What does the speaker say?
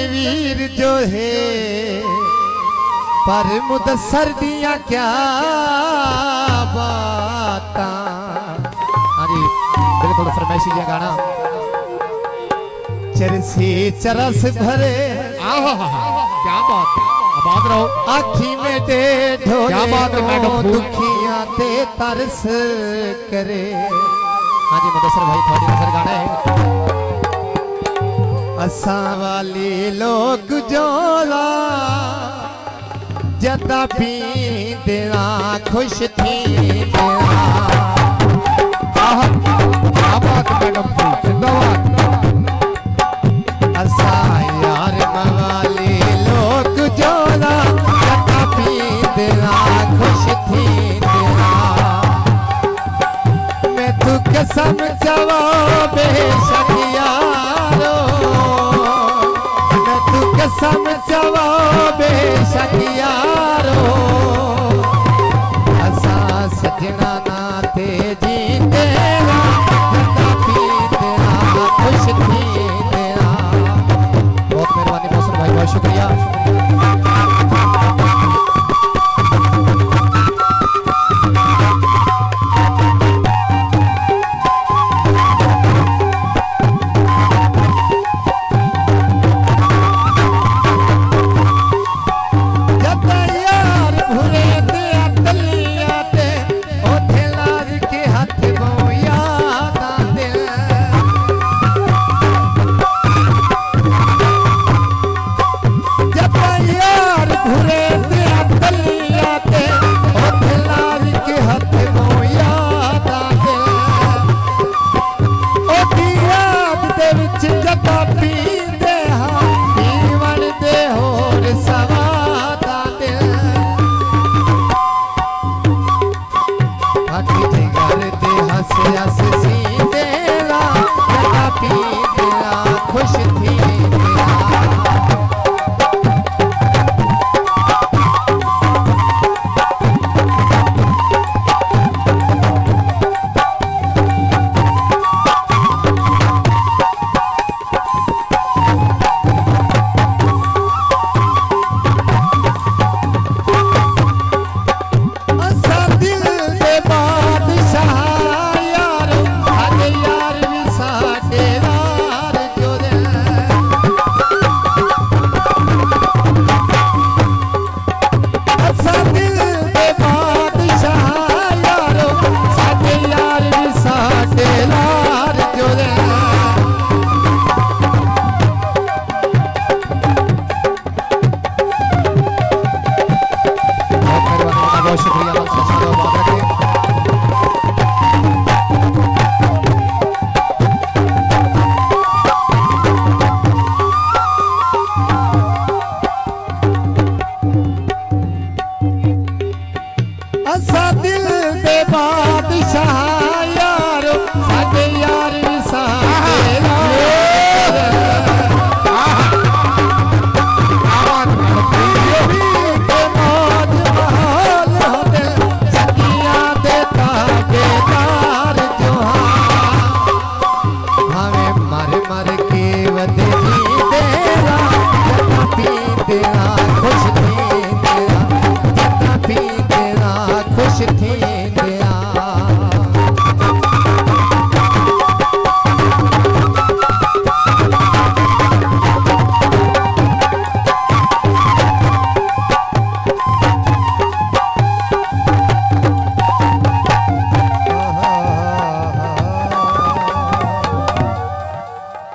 तनवीर जो है पर मुदस्सर दिया क्या बात। हाँ जी बिल्कुल फरमाइशी दिया गाना चरसी चरस भरे क्या बात है आबाद रहो आखी में दे क्या बात है मैडम दुखियां ते तरस करे। हाँ जी मुदस्सर भाई थोड़ी नजर गाना है असा वाली लोग जोला जदा पींदा खुश थी क्या बात मैडम जिंदाबाद असा यार मवाली लोग जोला जदा पींदा खुश थी मैं तू कसम चवा बेशक यारो मैं तू कसम चवा बेशक यारो असा सजना नाते जीते खुश थी तेरा। बहुत मेहरबानी मोहसिन भाई बहुत शुक्रिया। असा दिल दे बादशाह यारो